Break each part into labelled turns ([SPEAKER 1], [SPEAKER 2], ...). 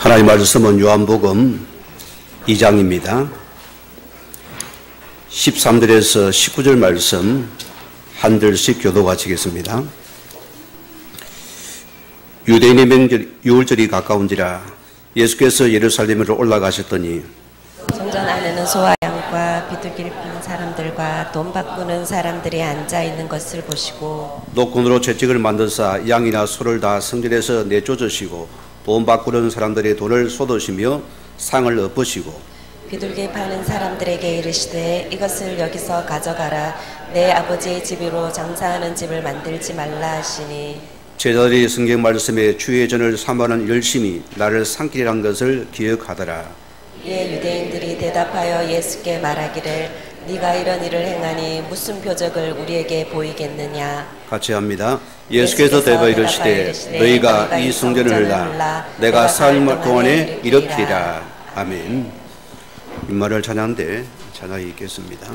[SPEAKER 1] 하나님 말씀은 요한복음 2장입니다. 13절에서 19절 말씀 한 절씩 교도 바치겠습니다. 유대인의 명절 유월절이 가까운지라 예수께서 예루살렘으로 올라가셨더니
[SPEAKER 2] 성전 안에는 소와 양과 비둘기를 피는 사람들과 돈 바꾸는 사람들이 앉아 있는 것을 보시고
[SPEAKER 1] 노끈으로 채찍을 만드사 양이나 소를 다 성전에서 내쫓으시고 돈 바꾸는 사람들의 돈을 쏟으시며 상을 엎으시고
[SPEAKER 2] 비둘기 파는 사람들에게 이르시되 이것을 여기서 가져가라. 내 아버지의 집으로 장사하는 집을 만들지 말라 하시니
[SPEAKER 1] 제자들이 성경 말씀에 주의 전을 삼아는 열심히 나를 삼키리란 것을 기억하더라.
[SPEAKER 2] 이에 유대인들이 대답하여 예수께 말하기를 네가 이런 일을 행하니 무슨 표적을 우리에게 보이겠느냐. 같이
[SPEAKER 1] 합니다. 예수께서 대답하여 이르시되 너희가 이 성전을 나 내가 사흘 동안에 일으키리라. 아멘. 윗말을 찬양하는데 찬양이 있겠습니다.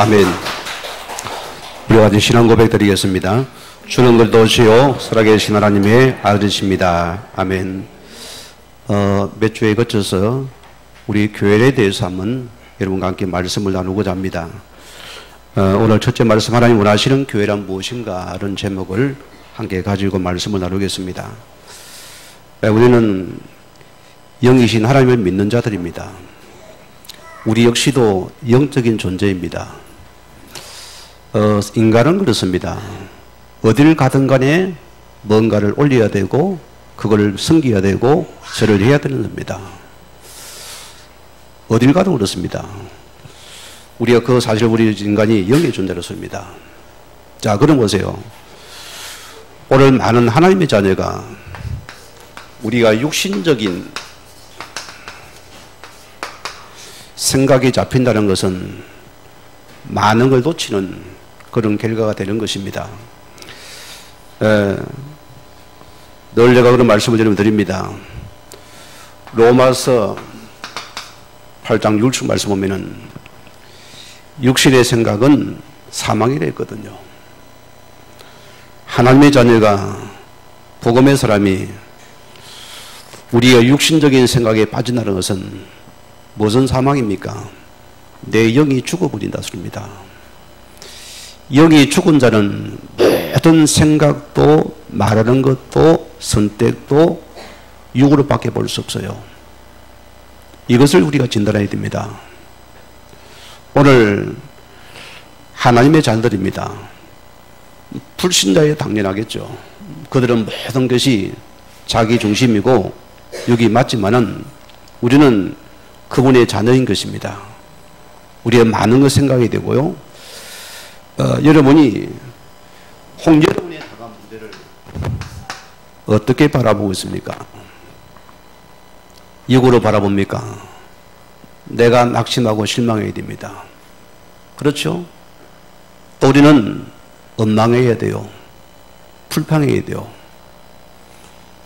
[SPEAKER 1] 아멘. 우리 같이 신앙 고백 드리겠습니다. 주는 글도시요 살아계신 하나님의 아들이십니다. 아멘. 몇 주에 거쳐서 우리 교회에 대해서 한번 여러분과 함께 말씀을 나누고자 합니다. 오늘 첫째 말씀, 하나님 원하시는 교회란 무엇인가 하는 제목을 함께 가지고 말씀을 나누겠습니다. 우리는 영이신 하나님을 믿는 자들입니다. 우리 역시도 영적인 존재입니다. 인간은 그렇습니다. 어딜 가든 간에 뭔가를 올려야 되고 그걸 섬겨야 되고 절을 해야 되는 겁니다. 어딜 가도 그렇습니다. 우리가 사실 우리 인간이 영의 존재로서입니다. 자, 그럼 보세요. 오늘 많은 하나님의 자녀가 우리가 육신적인 생각이 잡힌다는 것은 많은 걸 놓치는 그런 결과가 되는 것입니다. 늘 제가 그런 말씀을 드립니다. 로마서 8장 6절 말씀 보면은 육신의 생각은 사망이라 했거든요. 하나님의 자녀가, 복음의 사람이 우리의 육신적인 생각에 빠진다는 것은 무슨 사망입니까? 내 영이 죽어버린다 소리입니다. 영이 죽은 자는 모든 생각도 말하는 것도 선택도 육으로 밖에 볼 수 없어요. 이것을 우리가 진단해야 됩니다. 오늘 하나님의 자녀들입니다. 불신자에 당연하겠죠. 그들은 모든 것이 자기 중심이고 여기 맞지만은 우리는 그분의 자녀인 것입니다. 우리의 많은 것 생각이 되고요. 여러분이 홍여론에 다가온 문제를 어떻게 바라보고 있습니까? 육으로 바라봅니까? 내가 낙심하고 실망해야 됩니다. 그렇죠? 또 우리는 원망해야 돼요. 불평해야 돼요.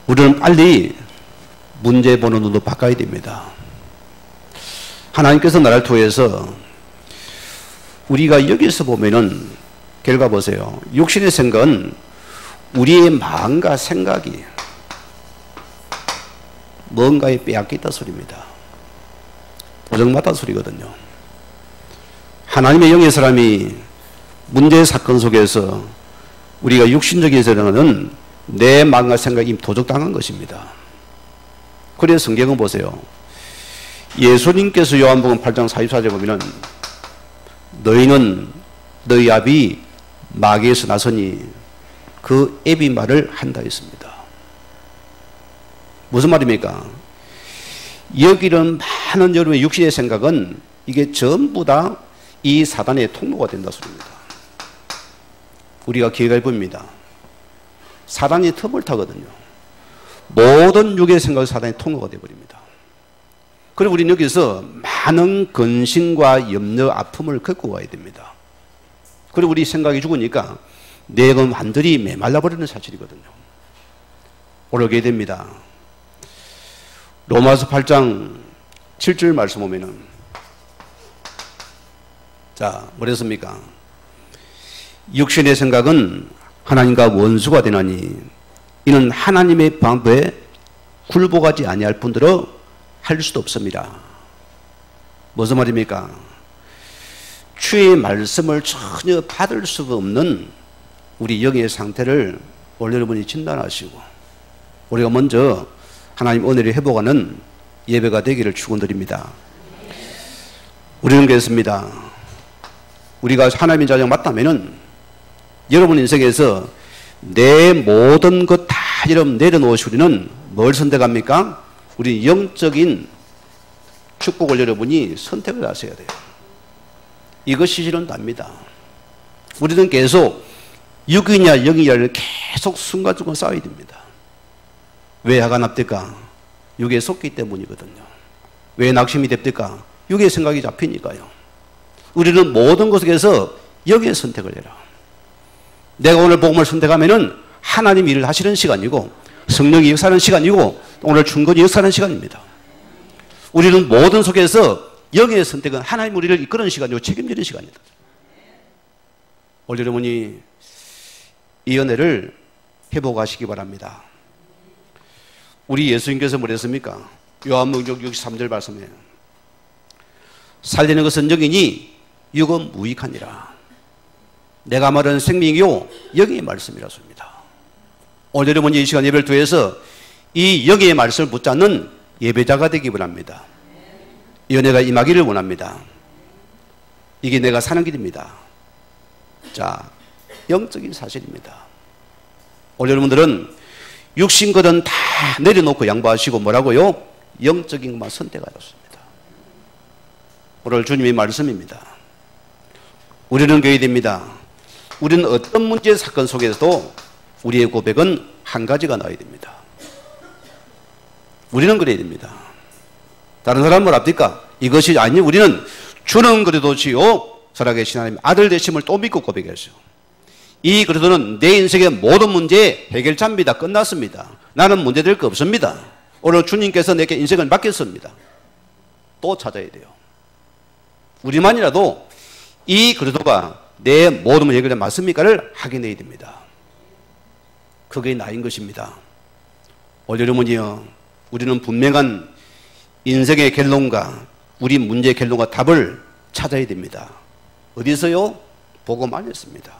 [SPEAKER 1] 우리는 빨리 문제 보는 눈도 바꿔야 됩니다. 하나님께서 나를 통해서 우리가 여기서 보면은 결과 보세요. 육신의 생각은 우리의 마음과 생각이 뭔가에 빼앗겼다 소리입니다. 도적맞다 소리거든요. 하나님의 영의 사람이 문제의 사건 속에서 우리가 육신적인 세상은 내 마음과 생각이 도적당한 것입니다. 그래서 성경은 보세요. 예수님께서 요한복음 8장 44절에 보면은 너희는 너희 아비 마귀에서 나서니 그 애비 말을 한다 했습니다. 무슨 말입니까? 여기는 많은 여러분의 육신의 생각은 이게 전부 다 이 사단의 통로가 된다 소리입니다. 우리가 기회가 봅니다. 사단이 틈을 타거든요. 모든 육의 생각이 사단의 통로가 되어버립니다. 그리고 우리는 여기서 많은 근심과 염려, 아픔을 겪고 가야 됩니다. 그리고 우리 생각이 죽으니까 내가 완전히 메말라버리는 사실이거든요. 오르게 됩니다. 로마서 8장 7절 말씀 보면은 자, 뭐랬습니까? 육신의 생각은 하나님과 원수가 되나니 이는 하나님의 방법에 굴복하지 아니할 뿐더러 할 수도 없습니다. 무슨 말입니까? 주의 말씀을 전혀 받을 수가 없는 우리 영의 상태를 오늘 여러분이 진단하시고 우리가 먼저 하나님 은혜를 회복하는 예배가 되기를 축원드립니다. 우리는 그렇습니다. 우리가 하나님의 자녀가 맞다면은 여러분 인생에서 내 모든 것 다 여러분 내려놓으시고 우리는 뭘 선택합니까? 우리 영적인 축복을 여러분이 선택을 하셔야 돼요. 이것이 실현답니다. 우리는 계속 육이냐 영이냐를 계속 순간순간 싸워야 됩니다. 왜 화가 납니까? 육에 속기 때문이거든요. 왜 낙심이 됩니까? 육의 생각이 잡히니까요. 우리는 모든 것에서 영의 선택을 해라. 내가 오늘 복음을 선택하면은 하나님 일을 하시는 시간이고 성령이 역사하는 시간이고 오늘 충분히 역사하는 시간입니다. 우리는 모든 속에서 영의 선택은 하나님 우리를 이끄는 시간이고 책임지는 시간이다. 오늘 여러분이 이 은혜를 회복하시기 바랍니다. 우리 예수님께서 뭐랬습니까? 요한복음 63절 말씀에 살리는 것은 영이니 육은 무익하니라. 내가 말하는 생명이요 영의 말씀이라습니다. 오늘 여러분 이 시간 예배를 통해서 이 영의 말씀을 붙잡는 예배자가 되기 원합니다. 이 은혜가 임하기를 원합니다. 이게 내가 사는 길입니다. 자, 영적인 사실입니다. 오늘 여러분들은 육신 것은 다 내려놓고 양보하시고 뭐라고요? 영적인 것만 선택하였습니다. 오늘 주님의 말씀입니다. 우리는 그래야 됩니다. 우리는 어떤 문제 사건 속에서도 우리의 고백은 한 가지가 나와야 됩니다. 우리는 그래야 됩니다. 다른 사람은 뭐랍니까? 이것이 아니 우리는 주는 그래도 지요 살아계신 하나님 아들 되심을 또 믿고 고백했어요. 이 그래도는 내 인생의 모든 문제의 해결자입니다. 끝났습니다. 나는 문제될 거 없습니다. 오늘 주님께서 내게 인생을 맡겼습니다. 또 찾아야 돼요. 우리만이라도 이 그래도가 내 모든 문제 해결자 맞습니까를 확인해야 됩니다. 그게 나인 것입니다. 오늘 여러분이요, 우리는 분명한 인생의 결론과 우리 문제의 결론과 답을 찾아야 됩니다. 어디서요? 복음 안에서입니다.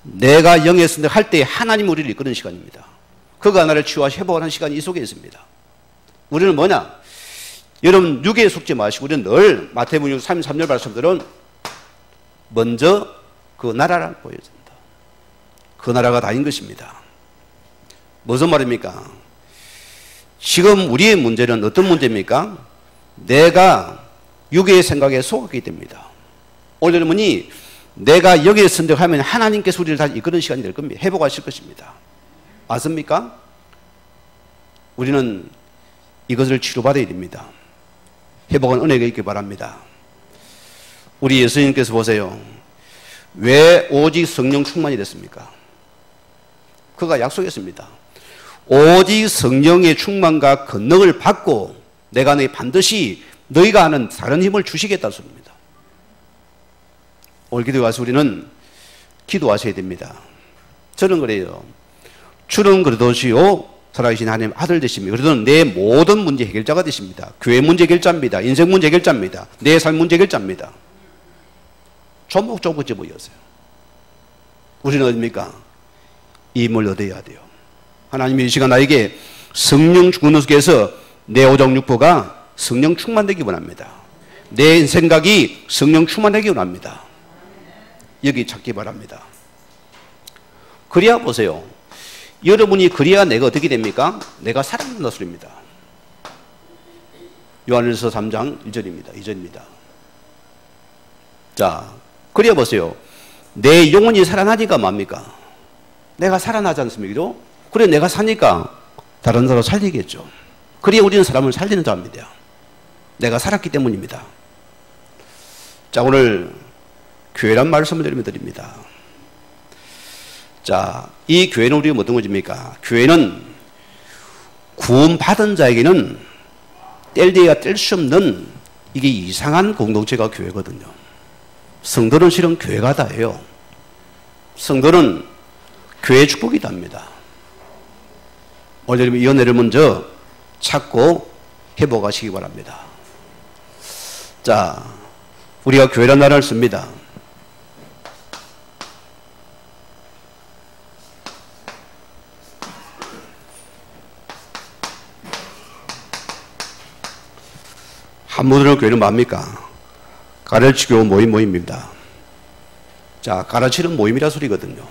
[SPEAKER 1] 내가 영의 선택할 때 하나님 우리를 이끄는 시간입니다. 그가 나를 치유하시 회복하는 시간이 이 속에 있습니다. 우리는 뭐냐? 여러분 육에 속지 마시고 우리는 늘 마태복음 33절 말씀들은 먼저 그 나라를 보여야 된다. 그 나라가 다인 것입니다. 무슨 말입니까? 지금 우리의 문제는 어떤 문제입니까? 내가 육의 생각에 속았기 때문입니다. 오늘 여러분이 내가 여기에 선택하면 하나님께서 우리를 다시 이끄는 시간이 될 겁니다. 회복하실 것입니다. 맞습니까? 우리는 이것을 치료받아야 됩니다. 회복은 은혜가 있기 바랍니다. 우리 예수님께서 보세요. 왜 오직 성령 충만이 됐습니까? 그가 약속했습니다. 오직 성령의 충만과 권능을 받고 내가 너희 반드시 너희가 아는 다른 힘을 주시겠다 소리입니다. 오늘 기도에 와서 우리는 기도하셔야 됩니다. 저는 그래요. 주는 그러도시요 살아계신 하나님 아들 되십니다. 그러던 내 모든 문제 해결자가 되십니다. 교회 문제 해결자입니다. 인생 문제 해결자입니다. 내 삶 문제 해결자입니다. 조목조목 모였어요. 우리는 어딥니까? 이 힘을 얻어야 돼요. 하나님이 이 시간 나에게 성령 충만 속에서 내 오정육부가 성령 충만되기 원합니다. 내 생각이 성령 충만되기 원합니다. 여기 찾기 바랍니다. 그래야 보세요. 여러분이 그래야 내가 어떻게 됩니까? 내가 살아난다 소리입니다. 요한일서 3장 1절입니다. 2절입니다. 자, 그래야 보세요. 내 영혼이 살아나니까 뭡니까? 내가 살아나지 않습니까? 그래 내가 사니까 다른 사람 살리겠죠. 그래야 우리는 사람을 살리는 자입니다. 내가 살았기 때문입니다. 자, 오늘 교회란 말씀을 드립니다. 자, 이 교회는 우리가 어떤 것입니까? 교회는 구원받은 자에게는 뗄 데야 뗄 수 없는 이게 이상한 공동체가 교회거든요. 성도는 실은 교회가 다예요. 성도는 교회 축복이답니다. 오늘 이 은혜를 먼저 찾고 회복하시기 바랍니다. 자, 우리가 교회란 단어를 씁니다. 한문으로 교회는 뭡니까? 가르치고 모임입니다. 자, 가르치는 모임이라 소리거든요.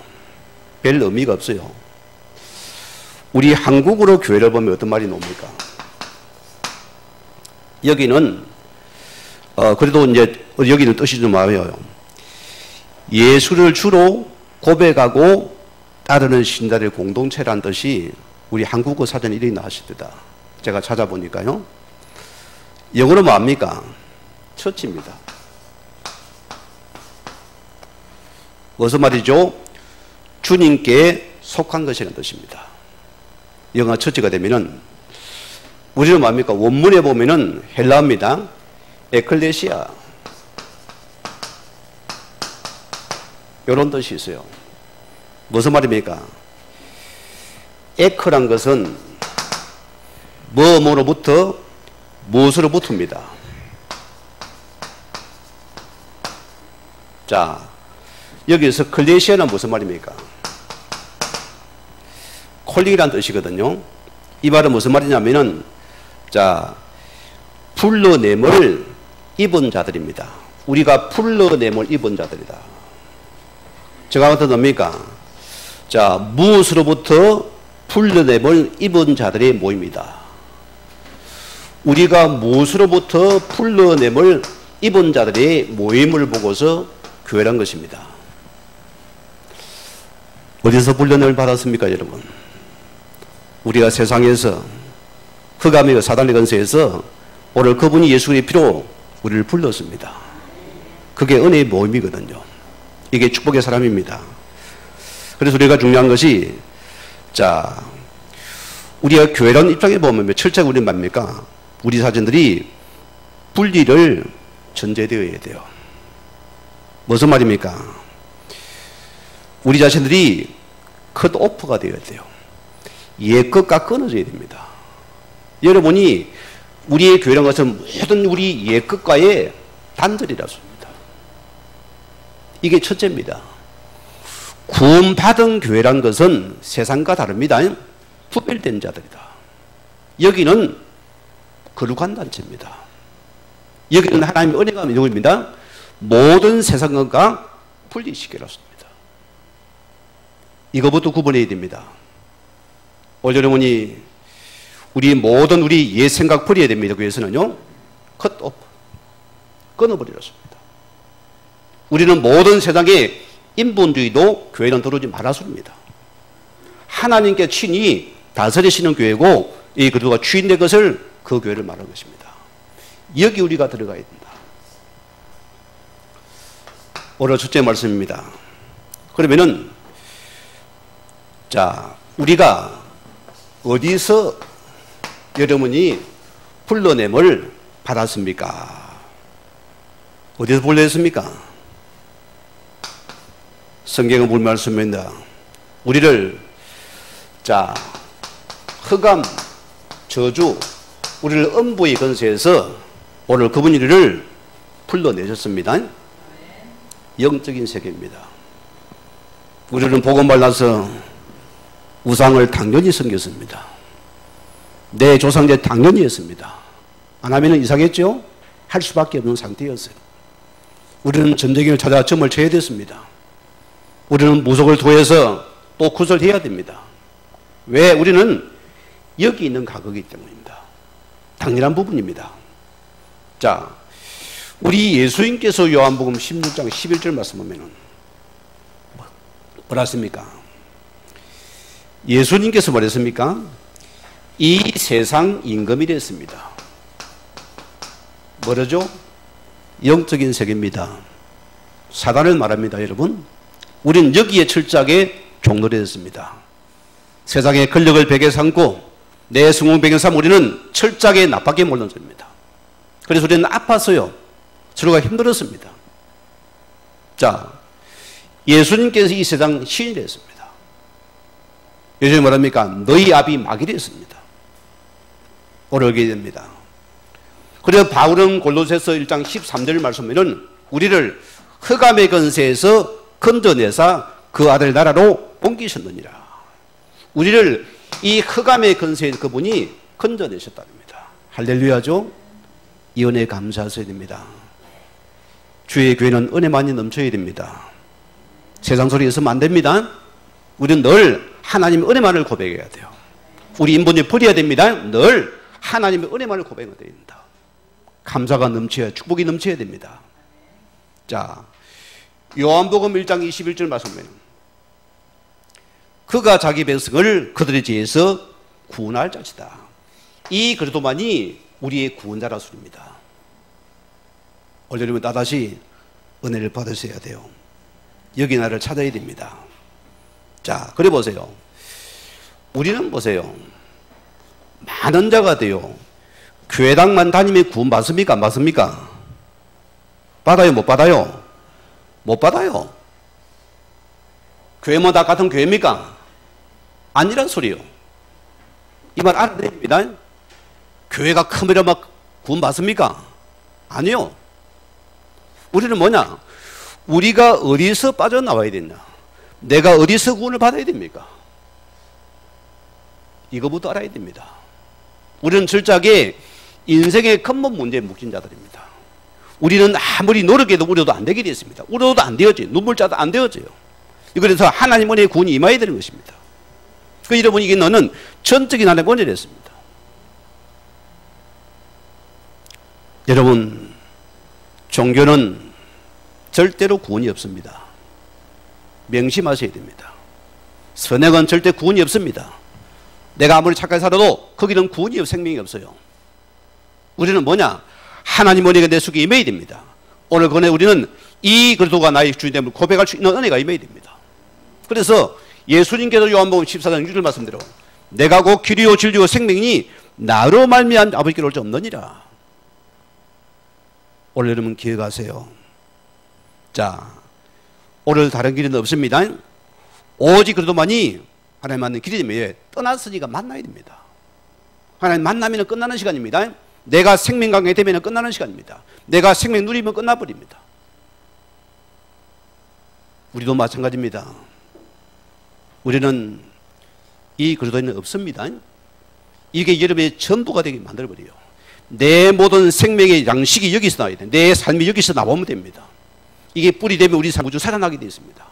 [SPEAKER 1] 별 의미가 없어요. 우리 한국어로 교회를 보면 어떤 말이 나옵니까? 여기는 그래도 이제 여기는 뜻이 좀 와요. 예수를 주로 고백하고 따르는 신자들의 공동체란 뜻이 우리 한국어 사전에 이렇게 나왔습니다. 제가 찾아보니까요. 영어로 뭡니까? 처치입니다. 무슨 말이죠? 주님께 속한 것이라는 뜻입니다. 영어 처치가 되면은 우리는 뭡니까? 원문에 보면은 헬라어입니다. 에클레시아 이런 뜻이 있어요. 무슨 말입니까? 에크란 것은 뭐뭐로부터 무엇으로부터입니다. 자, 여기서 클레시아는 무슨 말입니까? 콜링이라는 뜻이거든요. 이 말은 무슨 말이냐면은, 자, 풀러냄을 입은 자들입니다. 우리가 풀러냄을 입은 자들이다. 제가 어떤 겁니까? 자, 무엇으로부터 풀러냄을 입은 자들의 모임이다. 우리가 무엇으로부터 풀러냄을 입은 자들의 모임을 보고서 교회란 것입니다. 어디서 풀러냄을 받았습니까, 여러분? 우리가 세상에서 흑암의 사단의 권세에서 오늘 그분이 예수의 피로 우리를 불렀습니다. 그게 은혜의 모임이거든요. 이게 축복의 사람입니다. 그래서 우리가 중요한 것이, 자, 우리가 교회라는 입장에 보면 철저하게 우리는 뭡니까? 우리 자신들이 분리를 전제되어야 돼요. 무슨 말입니까? 우리 자신들이 컷오프가 되어야 돼요. 옛 것과 끊어져야 됩니다. 여러분이 우리의 교회라는 것은 모든 우리 옛 것과의 단절이라습니다. 이게 첫째입니다. 구원받은 교회란 것은 세상과 다릅니다. 구별된 자들이다. 여기는 거룩한 단체입니다. 여기는 하나님의 은혜가 누구입니다? 모든 세상과 분리시켜놨습니다. 이거부터 구분해야 됩니다. 오늘 여러분이 우리 모든 우리 옛 생각 버려야 됩니다. 교회에서는요. 컷 오프. 끊어버리었습니다. 우리는 모든 세상의 인본주의도 교회는 들어오지 말았습니다. 하나님께 친히 다스리시는 교회고 이 그리스도가 주인된 것을 그 교회를 말하는 것입니다. 여기 우리가 들어가야 된다. 오늘 첫째 말씀입니다. 그러면은 자, 우리가 어디서 여러분이 불러냄을 받았습니까? 어디서 불러냈습니까? 성경은 뭘 말씀입니다. 우리를 자, 흑암, 저주, 우리를 음부의 권세에서 오늘 그분이 우리를 불러내셨습니다. 영적인 세계입니다. 우리는 복음 받아서 우상을 당연히 섬겼습니다. 내 조상제 당연히 했습니다. 안 하면 이상했죠? 할 수밖에 없는 상태였어요. 우리는 전쟁을 찾아 점을 쳐야 됐습니다. 우리는 무속을 통해서 또 굿을 해야 됩니다. 왜? 우리는 여기 있는 가거기 때문입니다. 당연한 부분입니다. 자, 우리 예수님께서 요한복음 16장 11절 말씀 보면은 뭐라 했습니까? 예수님께서 뭐랬습니까? 이 세상 임금이 됐습니다. 뭐라죠? 영적인 세계입니다. 사단을 말합니다, 여러분. 우리는 여기에 철저하게 종노래 됐습니다. 세상의 권력을 벽에 삼고 내 성공 벽에 삼고 우리는 철저하게 나쁘게 몰던 자입니다. 그래서 우리는 아팠어요. 서로가 힘들었습니다. 자, 예수님께서 이 세상 시인이 됐습니다. 예수님이 뭐랍니까? 너희 아비 마귀 됐습니다. 오르게 됩니다. 그래서 바울은 골로새서 1장 13절 말씀에는 우리를 흑암의 권세에서 건져내사 그 아들 나라로 옮기셨느니라. 우리를 이 흑암의 권세에서 그분이 건져내셨답니다. 할렐루야죠? 이 은혜에 감사하셔야 됩니다. 주의 교회는 은혜만이 넘쳐야 됩니다. 세상 소리에 있으면 안 됩니다. 우리는 늘 하나님의 은혜만을 고백해야 돼요. 우리 인본주의 버려야 됩니다. 늘 하나님의 은혜만을 고백해야 됩니다. 감사가 넘쳐야, 축복이 넘쳐야 됩니다. 자, 요한복음 1장 21절 말씀에 그가 자기 백성을 그들의 죄에서 구원할 자시다. 이 그리스도만이 우리의 구원자라 소리입니다. 오늘 나다시 은혜를 받으셔야 돼요. 여기 나를 찾아야 됩니다. 자, 그래 보세요. 우리는 보세요. 많은 자가 돼요. 교회당만 다니면 구원 받습니까? 안 받습니까? 받아요? 못 받아요? 못 받아요. 교회만 다 같은 교회입니까? 아니란 소리요. 이 말 알아야 됩니다. 교회가 크면 막 구원 받습니까? 아니요. 우리는 뭐냐? 우리가 어디서 빠져나와야 되냐? 내가 어디서 구원을 받아야 됩니까? 이거부터 알아야 됩니다. 우리는 철저하게 인생의 근본 문제에 묶인 자들입니다. 우리는 아무리 노력해도 우려도 안 되게 되어 있습니다. 우려도 안 되어져요. 눈물자도 안 되어져요. 그래서 하나님 은혜의 구원이 임해야 되는 것입니다. 그 여러분이 이게 너는 전적인 하나님의 원죄를 했습니다. 여러분, 종교는 절대로 구원이 없습니다. 명심하셔야 됩니다. 선행은 절대 구원이 없습니다. 내가 아무리 착하게 살아도 거기는 구원이 없어요. 생명이 없어요. 우리는 뭐냐? 하나님 은혜가 내 속에 임해야 됩니다. 오늘 그네 우리는 이 그리스도가 나의 주님됨을 고백할 수 있는 은혜가 임해야 됩니다. 그래서 예수님께서 요한복음 14장 6절 말씀대로 내가 곧 길이요 진리요 생명이니 나로 말미암아 아버지께로 올 수 없느니라. 오늘 여러분 기억하세요. 자, 오늘 다른 길은 없습니다. 오직 그리스도만이 하나님 만나는 길이 되면 떠났으니까 만나야 됩니다. 하나님 만나면 끝나는 시간입니다. 내가 생명관계 되면 끝나는 시간입니다. 내가 생명 누리면 끝나버립니다. 우리도 마찬가지입니다. 우리는 이 그리스도인은 없습니다. 이게 여러분의 전부가 되게 만들어버려요. 내 모든 생명의 양식이 여기서 나와야 돼. 내 삶이 여기서 나오면 됩니다. 이게 뿌리 되면 우리 삶 구조 살아나게 되어 있습니다.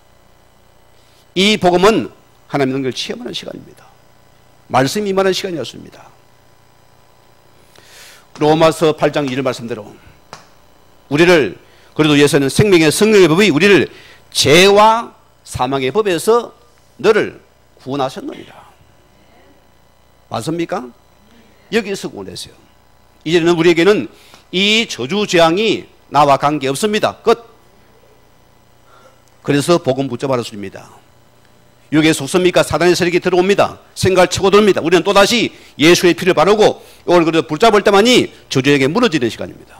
[SPEAKER 1] 이 복음은 하나님의 능력을 체험하는 시간입니다. 말씀이 임하는 시간이었습니다. 로마서 8장 1절 말씀대로 우리를 그래도 예수는 생명의 성령의 법이 우리를 죄와 사망의 법에서 너를 구원하셨느니라. 맞습니까? 여기서 구원했어요. 이제는 우리에게는 이 저주 재앙이 나와 관계없습니다. 끝. 그래서 복음 붙잡아라 소리입니다. 여기에 속습니까? 사단의 세력이 들어옵니다. 생각을 치고 들어옵니다. 우리는 또다시 예수의 피를 바르고 이걸 그래도 붙잡을 때만이 저주에게 무너지는 시간입니다.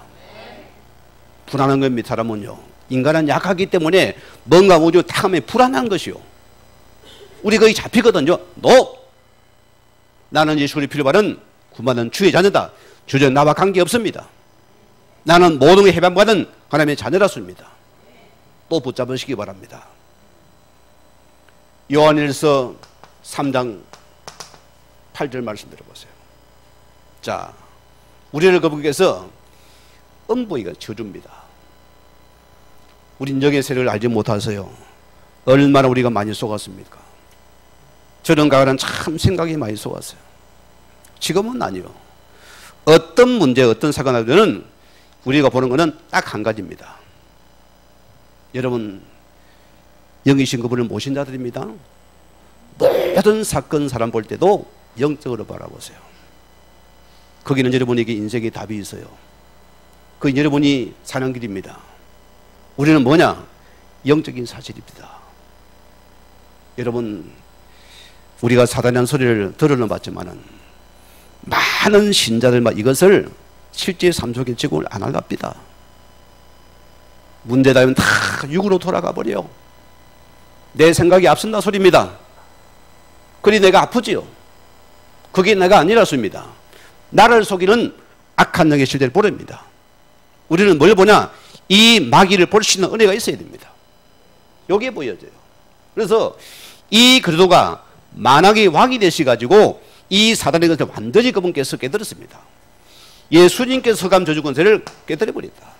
[SPEAKER 1] 불안한 겁니다. 사람은요. 인간은 약하기 때문에 뭔가 오죠 탁 하면 불안한 것이요. 우리 거기 잡히거든요. 나는 예수의 피를 바른 구원받은 주의 자녀다. 주전 나와 관계없습니다. 나는 모든 게 해방받은 하나님의 자녀라습니다. 또 붙잡으시기 바랍니다. 요한일서 3장 8절 말씀 들어보세요. 자, 우리를 거북에서 음보이가 저주입니다. 우린 영의 세력을 알지 못해서요. 얼마나 우리가 많이 속았습니까? 저런 가을은 참 생각이 많이 속았어요. 지금은 아니요. 어떤 문제, 어떤 사고가 나면 우리가 보는 것은 딱 한 가지입니다. 여러분, 영이신 그분을 모신 자들입니다. 모든 사건, 사람 볼 때도 영적으로 바라보세요. 거기는 여러분에게 인생의 답이 있어요. 그건 여러분이 사는 길입니다. 우리는 뭐냐? 영적인 사실입니다. 여러분, 우리가 사단이라는 소리를 들어는 봤지만은 많은 신자들만 이것을 실제 삶 속에 적용을 안 하랍니다. 문제다면 다 육으로 돌아가 버려요. 내 생각이 앞선다 소리입니다. 그리 내가 아프지요. 그게 내가 아니라 소리입니다. 나를 속이는 악한 영의 실체를 보렵니다. 우리는 뭘 보냐? 이 마귀를 볼 수 있는 은혜가 있어야 됩니다. 여기에 보여져요. 그래서 이 그리스도가 만악의 왕이 되셔가지고 이 사단의 것을 완전히 그분께서 깨뜨렸습니다. 예수님께서 흑암 저주 권세를 깨뜨려버렸다.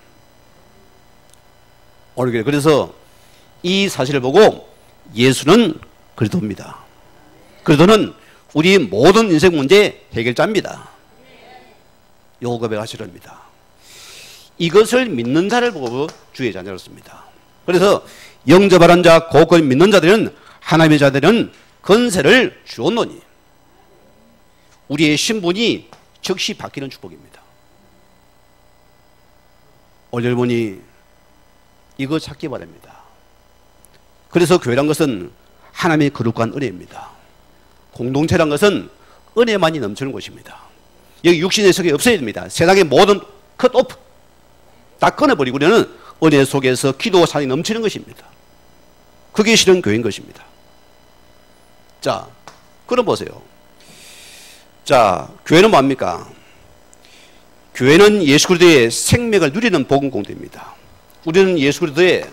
[SPEAKER 1] 오늘 그래서 이 사실을 보고 예수는 그리스도입니다. 그리스도는 우리 모든 인생 문제 해결자입니다. 요 고백하시렵니다. 이것을 믿는 자를 보고 주의 자녀로 씁니다. 그래서 영접하는 자, 곧 믿는 자들은 하나님의 자들은 건세를 주었노니 우리의 신분이 즉시 바뀌는 축복입니다. 오늘 여러분이 이거 찾기 바랍니다. 그래서 교회란 것은 하나님의 거룩한 은혜입니다. 공동체란 것은 은혜만이 넘치는 곳입니다. 여기 육신의 세계 없어야 됩니다. 세상의 모든 컷 오프 다 끊어버리고 우리는 은혜 속에서 기도 산이 넘치는 것입니다. 그게 실은 교회인 것입니다. 자, 그럼 보세요. 자, 교회는 뭡니까? 교회는 예수 그리스도의 생명을 누리는 복음 공동체입니다. 우리는 예수 그리스도의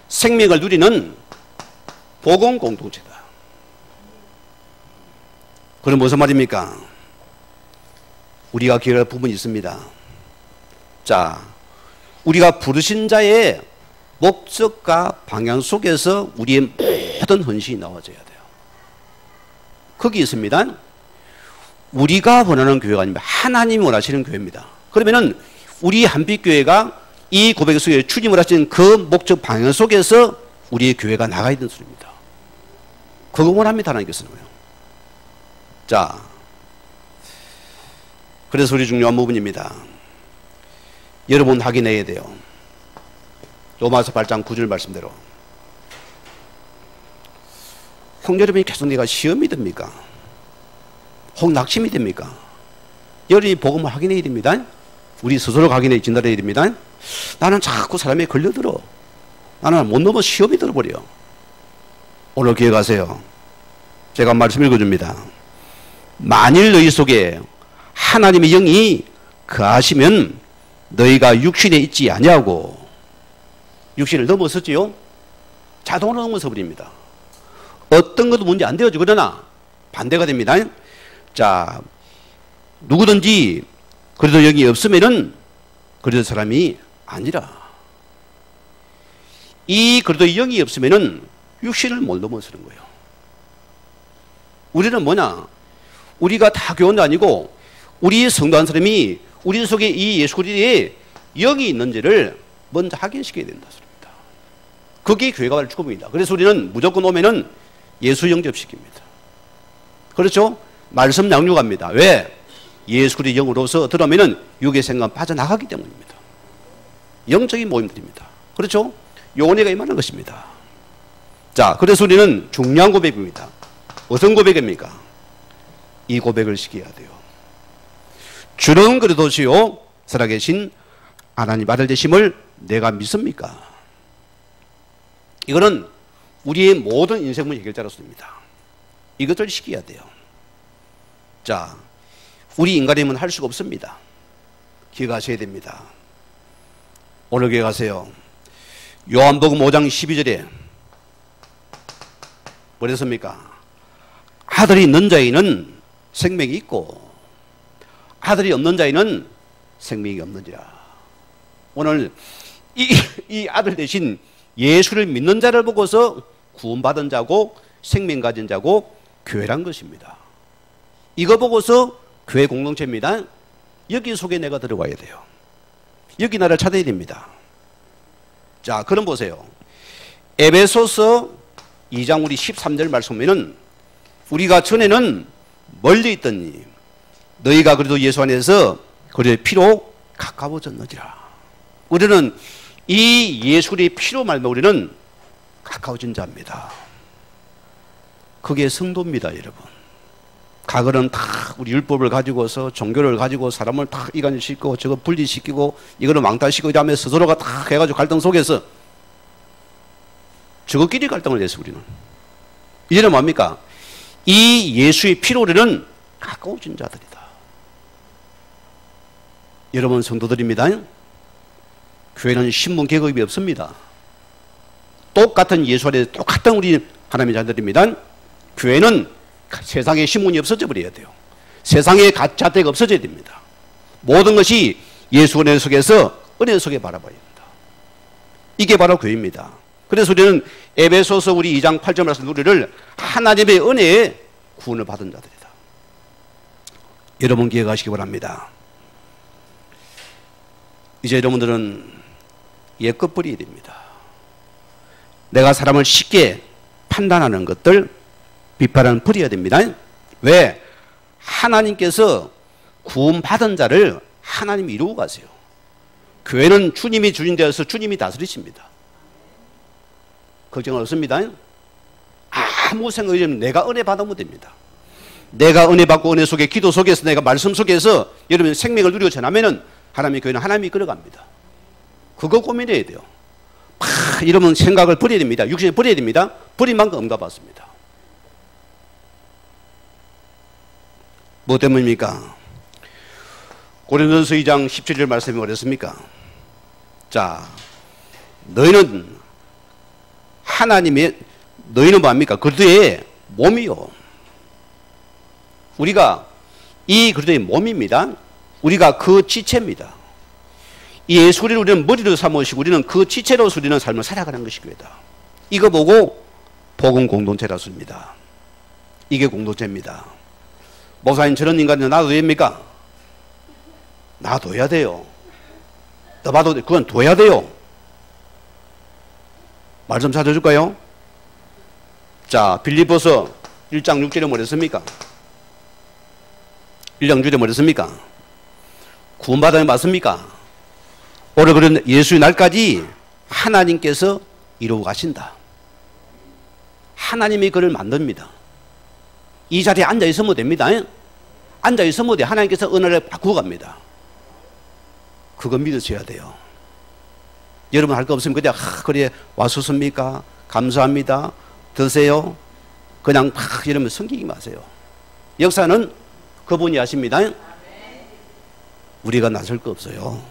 [SPEAKER 1] 생명을 누리는 복음 공동체다. 그럼 무슨 말입니까? 우리가 기억할 부분이 있습니다. 자, 우리가 부르신 자의 목적과 방향 속에서 우리의 모든 헌신이 나와져야 돼요. 거기 있습니다. 우리가 원하는 교회가 아니면 하나님이 원하시는 교회입니다. 그러면은 우리 한빛교회가 이 고백 속에 추진을 하신 그 목적 방향 속에서 우리의 교회가 나가야 되는 소리입니다. 그거 원합니다. 하나님께서는. 자, 그래서 우리 중요한 부분입니다. 여러분 확인해야 돼요. 로마서 8장 9절 말씀대로. 혹 여러분이 계속 내가 시험이 됩니까? 혹 낙심이 됩니까? 여러분이 복음을 확인해야 됩니다. 우리 스스로 확인해 진단해야 됩니다. 나는 자꾸 사람에 걸려들어. 나는 못 넘어 시험이 들어버려. 오늘 기억하세요. 제가 말씀 읽어줍니다. 만일 너희 속에 하나님의 영이 거하시면 너희가 육신에 있지 아니하고, 육신을 넘어섰지요? 자동으로 넘어서 버립니다. 어떤 것도 문제 안 되어지고, 그러나 반대가 됩니다. 자, 누구든지 그래도 영이 없으면은 그래도 사람이 아니라, 이 그래도 영이 없으면은 육신을 못 넘어서는 거예요. 우리는 뭐냐? 우리가 다 교원도 아니고 우리 성도 한 사람이 우리 속에 이 예수 그리스도의 영이 있는지를 먼저 확인시켜야 된다 소리입니다. 그게 교회가 바로 축복입니다. 그래서 우리는 무조건 오면은 예수 영접시킵니다. 그렇죠? 말씀 양육합니다. 왜? 예수 그리스도의 영으로서 들어오면은 육의 생각 빠져나가기 때문입니다. 영적인 모임들입니다. 그렇죠? 요원회가 임하는 것입니다. 자, 그래서 우리는 중요한 고백입니다. 어떤 고백입니까? 이 고백을 시켜야 돼요. 주는 그리스도시요 살아계신 하나님 아들 되심을 내가 믿습니까? 이거는 우리의 모든 인생 문제 해결자로서입니다. 이것을 시켜야 돼요. 자, 우리 인간이면 할 수가 없습니다. 기억하셔야 됩니다. 오늘 기억하세요. 요한복음 5장 12절에 뭐랬습니까? 아들이 있는 자에는 생명이 있고 아들이 없는 자에는 생명이 없는지라. 오늘 이 아들 대신 예수를 믿는 자를 보고서 구원받은 자고 생명 가진 자고 교회란 것입니다. 이거 보고서 교회 공동체입니다. 여기 속에 내가 들어가야 돼요. 여기 나를 찾아야 됩니다. 자, 그럼 보세요. 에베소서 2장 우리 13절 말씀 보면은 우리가 전에는 멀리 있더니 너희가 그래도 예수 안에서 그의 피로 가까워졌느니라. 우리는 이 예수의 피로 말면 우리는 가까워진 자입니다. 그게 성도입니다, 여러분. 과거는 다 우리 율법을 가지고서 종교를 가지고 사람을 다 이간시키고 저거 분리시키고 이거는 망타시키고 이러면 스스로가 다 해가지고 갈등 속에서 저것끼리 갈등을 했어요, 우리는. 이제는 뭡니까? 이 예수의 피로 우리는 가까워진 자들이다. 여러분 성도들입니다. 교회는 신분 계급이 없습니다. 똑같은 예수 안에 똑같은 우리 하나님의 자들입니다. 교회는 세상에 신분이 없어져 버려야 돼요. 세상에 잣대가 없어져야 됩니다. 모든 것이 예수 은혜 속에서 은혜 속에 바라봐야 됩니다. 이게 바로 교회입니다. 그래서 우리는 에베소서 우리 2장 8절 말씀 우리를 하나님의 은혜에 구원을 받은 자들이다. 여러분 기억하시기 바랍니다. 이제 여러분들은 옛것 버려야 됩니다. 내가 사람을 쉽게 판단하는 것들 비판은 버려야 됩니다. 왜? 하나님께서 구원받은 자를 하나님이 이루고 가세요. 교회는 주님이 주인 되어서 주님이 다스리십니다. 걱정 없습니다. 아무 생각 없이 내가 은혜 받으면 됩니다. 내가 은혜 받고 은혜 속에 기도 속에서 내가 말씀 속에서 여러분 생명을 누리고 전하면은 하나님의 교회는 하나님이 끌어갑니다. 그거 고민해야 돼요. 이러면 생각을 버려야 됩니다. 육신을 버려야 됩니다. 버린 만큼 응답받습니다. 뭐 때문입니까? 고린도전서 2장 17절 말씀이 어떻습니까? 자, 너희는 하나님의, 너희는 뭐합니까? 그리스도의 몸이요. 우리가 이 그리스도의 몸입니다. 우리가 그 지체입니다. 이 예수를 우리는 머리로 삼으시고 우리는 그 지체로서 우리는 삶을 살아가는 것이기다. 이거 보고 복음 공동체라 씁니다. 이게 공동체입니다. 목사님, 저런 인간을 놔도 됩니까? 놔둬야 돼요. 놔봐도 돼. 그건 둬야 돼요. 말 좀 찾아줄까요? 자, 빌립보서 1장 6절에 뭐랬습니까? 1장 6절에 뭐랬습니까? 구원받아야 맞습니까? 오늘 그런 예수의 날까지 하나님께서 이루어 가신다. 하나님이 그를 만듭니다. 이 자리에 앉아 있으면 됩니다. 앉아 있으면 돼. 하나님께서 은혜를 바꾸어 갑니다. 그거 믿으셔야 돼요. 여러분 할 거 없으면 그냥 그래 와수습니까? 감사합니다. 드세요. 그냥 막 이러면 섬기기 마세요. 역사는 그분이 하십니다. 우리가 나설 거 없어요.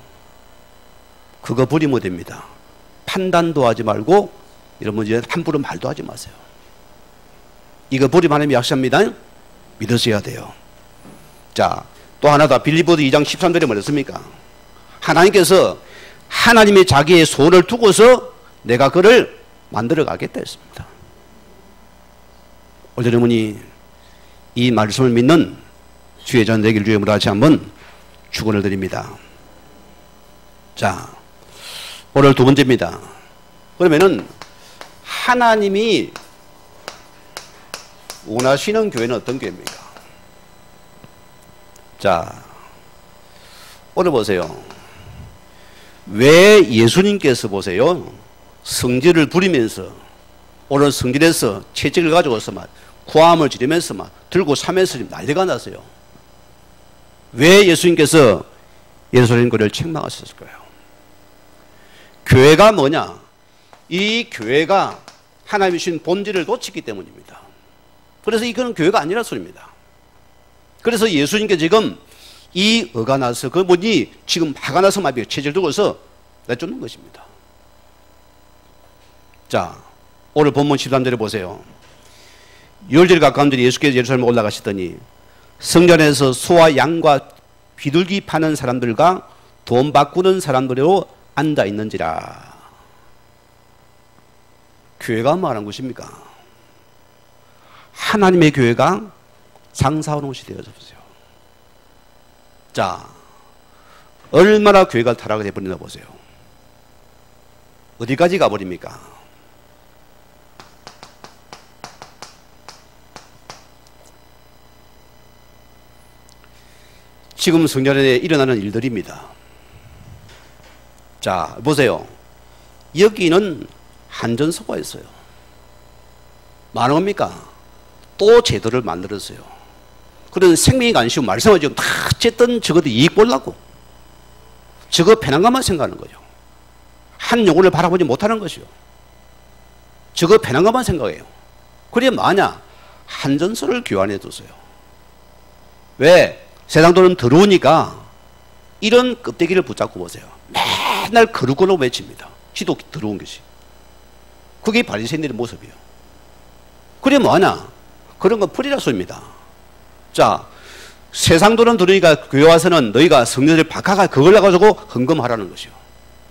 [SPEAKER 1] 그거 버리면 됩니다. 판단도 하지 말고 여러분 이제 함부로 말도 하지 마세요. 이거 버리면 하나님이 약속합니다. 믿으셔야 돼요. 자, 또 하나 더 빌립보서 2장 13절에 뭐랬습니까? 하나님께서 하나님의 자기의 손을 두고서 내가 그를 만들어 가겠다 했습니다. 오늘 여러분이 이 말씀을 믿는 주의 전 되길 주의 이름으로 다시 한번 축원을 드립니다. 자, 오늘 두 번째입니다. 그러면은 하나님이 원하시는 교회는 어떤 교회입니까? 자, 오늘 보세요. 왜 예수님께서 보세요. 성질을 부리면서 오늘 성질에서 채찍을 가져와서 막 구함을 지르면서 막 들고 사면서 난리가 났어요. 왜 예수님께서 예루살렘 교회를 책망하셨을까요? 교회가 뭐냐? 이 교회가 하나님이 주신 본질을 놓치기 때문입니다. 그래서 이거는 교회가 아니라 소리입니다. 그래서 예수님께 지금 이 어가 나서 그분이 지금 화가 나서 막 체질 두고서 내쫓는 것입니다. 자, 오늘 본문 13절에 보세요. 10절 가까운 절에 예수께서 예루살렘에 올라가시더니 성전에서 소와 양과 비둘기 파는 사람들과 돈 바꾸는 사람들로 앉아 있는지라. 교회가 말한 것입니까? 하나님의 교회가 장사하는 곳이 되어졌어요. 자, 얼마나 교회가 타락을 해버리나 보세요. 어디까지 가버립니까? 지금 성전에 일어나는 일들입니다. 자, 보세요. 여기는 한전소가 있어요. 많은 겁니까? 또 제도를 만들었어요. 그런 생명이 간시고 말씀을 지금 다 어쨌든 적어도 이익 보려고. 저거 편한 것만 생각하는 거죠. 한 영혼을 바라보지 못하는 것이요. 저거 편한 것만 생각해요. 그래 마냐? 한전소를 교환해 뒀어요. 왜? 세상 돈은 더러우니까 이런 껍데기를 붙잡고 보세요. 맨날 거룩거룩 외칩니다. 지도 더러운 것이. 그게 바리새인들의 모습이에요. 그래 뭐하냐? 그런 건 풀이라 소입니다. 자, 세상 돈은 더러우니까 교회 와서는 너희가 성전을 박아가 그걸 가지고 헌금하라는 것이요.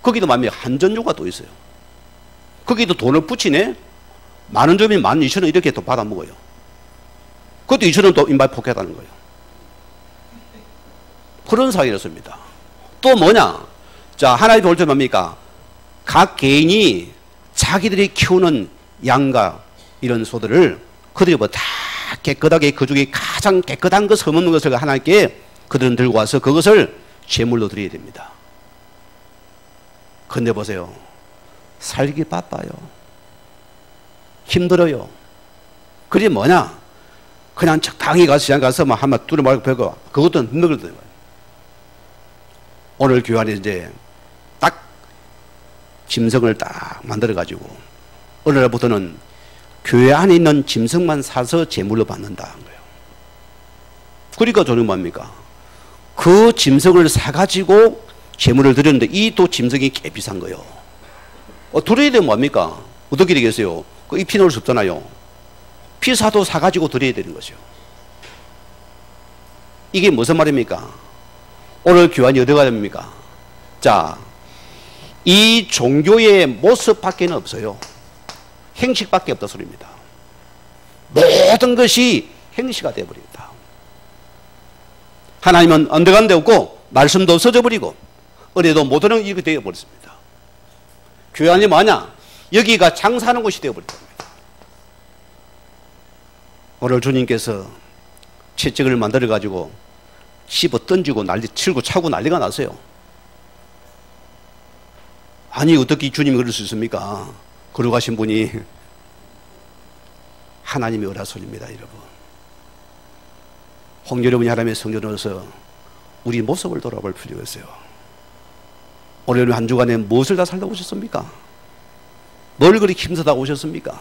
[SPEAKER 1] 거기도 만약에 한전료가 또 있어요. 거기도 돈을 붙이네. 만원 주면 12,000원 이렇게 또 받아 먹어요. 그것도 2,000원 또 인발 포켓하는 거예요. 그런 사회였습니다. 또 뭐냐? 자, 하나님 볼 때 뭡니까? 각 개인이 자기들이 키우는 양과 이런 소들을 그들이 뭐 다 깨끗하게 그 중에 가장 깨끗한 것, 흠없는 것을 하나님께 그들은 들고 와서 그것을 제물로 드려야 됩니다. 근데 보세요. 살기 바빠요. 힘들어요. 그게 뭐냐? 그냥 적당히 가서 시장 가서 막 한번 뚫어 말고 펴고 그것도 힘들거든요. 오늘 교회 안에 이제 딱 짐승을 딱 만들어가지고 어느 날부터는 교회 안에 있는 짐승만 사서 제물로 받는다는 거예요. 그러니까 저는 뭡니까? 그 짐승을 사가지고 제물을 드렸는데 이 또 짐승이 꽤 비싼 거예요. 드려야 되면 뭡니까? 어떻게 되겠어요? 이 피 넣을 수 없잖아요. 피사도 사가지고 드려야 되는 거죠. 이게 무슨 말입니까? 오늘 교환이 어디가 됩니까? 자, 이 종교의 모습밖에는 없어요. 행식밖에 없다 소리입니다. 모든 것이 행시가 되어버립니다. 하나님은 언덕한 데 없고 말씀도 없어져 버리고 은혜도 못하는 이렇게 되어버렸습니다. 교회 안이 뭐냐? 여기가 장사하는 곳이 되어버렸다. 오늘 주님께서 채찍을 만들어 가지고 씹어 던지고 난리 치고 차고 난리가 났어요. 아니 어떻게 주님이 그럴 수 있습니까? 걸어가신 분이 하나님의 오라소리입니다. 여러분, 홍 여러분이 하나님의 성전으로서 우리 모습을 돌아볼 필요가 있어요. 오늘 한 주간에 무엇을 다 살다 오셨습니까? 뭘 그리 힘쓰다 오셨습니까?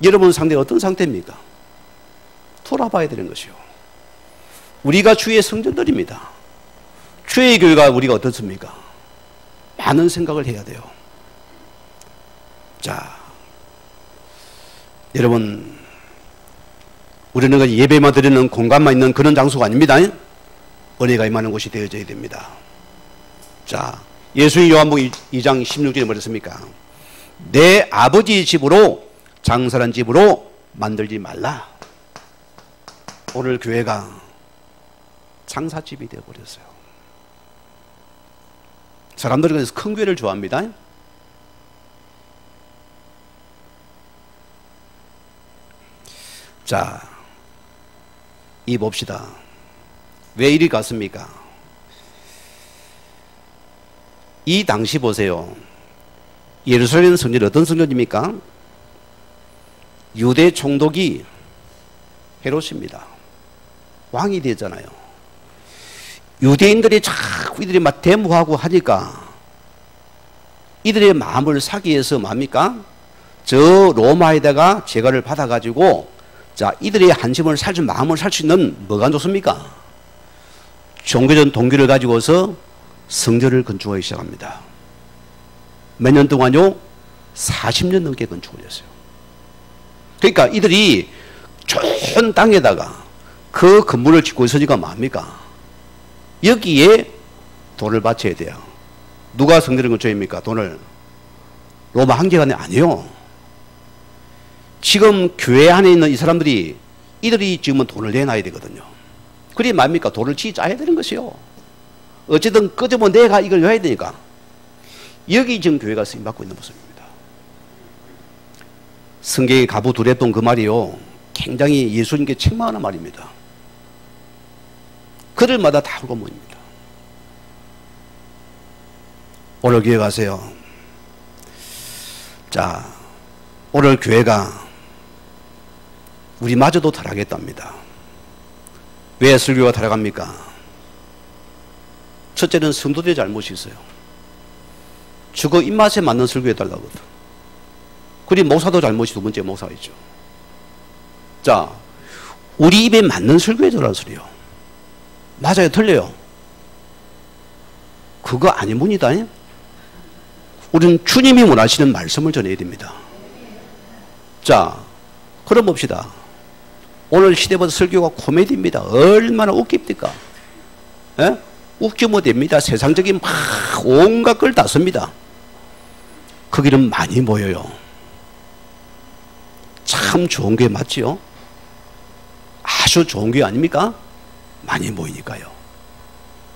[SPEAKER 1] 여러분 상태가 어떤 상태입니까? 돌아봐야 되는 것이요. 우리가 주의 성전들입니다. 주의 교회가 우리가 어떻습니까? 많은 생각을 해야 돼요. 자, 여러분, 우리는 그 예배만 드리는 공간만 있는 그런 장소가 아닙니다. 은혜가 임하는 곳이 되어져야 됩니다. 자, 예수님 요한복음 2장 16절에 뭐랬습니까? 내 아버지의 집으로 장사란 집으로 만들지 말라. 오늘 교회가 장사집이 되어버렸어요. 사람들은 그래서 큰 교회를 좋아합니다. 자, 이 봅시다. 왜 이리 갔습니까? 이 당시 보세요. 예루살렘 성전이 어떤 성전입니까? 유대 총독이 헤롯입니다. 왕이 되었잖아요. 유대인들이 자꾸 이들이 막 데모하고 하니까 이들의 마음을 사기 위해서 뭡니까? 저 로마에다가 재가를 받아가지고 자, 이들의 한심을 살 수, 마음을 살 수 있는 뭐가 좋습니까? 종교적 동기를 가지고서 성전을 건축하기 시작합니다. 몇 년 동안요? 40년 넘게 건축을 했어요. 그러니까 이들이 좋은 땅에다가 그 건물을 짓고 있으니까 뭡니까? 여기에 돈을 바쳐야 돼요. 누가 성전을 건축합니까? 돈을. 로마 황제가 아니에요. 지금 교회 안에 있는 이 사람들이 이들이 지금은 돈을 내놔야 되거든요. 그래 뭡니까? 돈을 짜야 되는 것이요. 어쨌든 끄집어 내가 이걸 해야 되니까. 여기 지금 교회가 쓰임받고 있는 모습입니다. 성경에 가부 두레돈 그 말이요, 굉장히 예수님께 책망하는 말입니다. 그들마다 다 알고 모입니다. 오늘 교회 가세요. 자, 오늘 교회가 우리마저도 타락했답니다. 왜 설교가 타락합니까? 첫째는 성도들의 잘못이 있어요. 저거 입맛에 맞는 설교해달라거든. 그리고 목사도 잘못이 두 번째 목사이죠. 자, 우리 입에 맞는 설교해달라는 소리요. 맞아요, 틀려요? 그거 아니문이다. 우리는 주님이 원하시는 말씀을 전해야 됩니다. 자, 그럼 봅시다. 오늘 시대보다 설교가 코미디입니다. 얼마나 웃깁니까? 예? 웃기면 됩니다. 세상적인 막 온갖 걸 다 씁니다. 거기는 많이 모여요. 참 좋은 게 맞지요? 아주 좋은 게 아닙니까? 많이 모이니까요.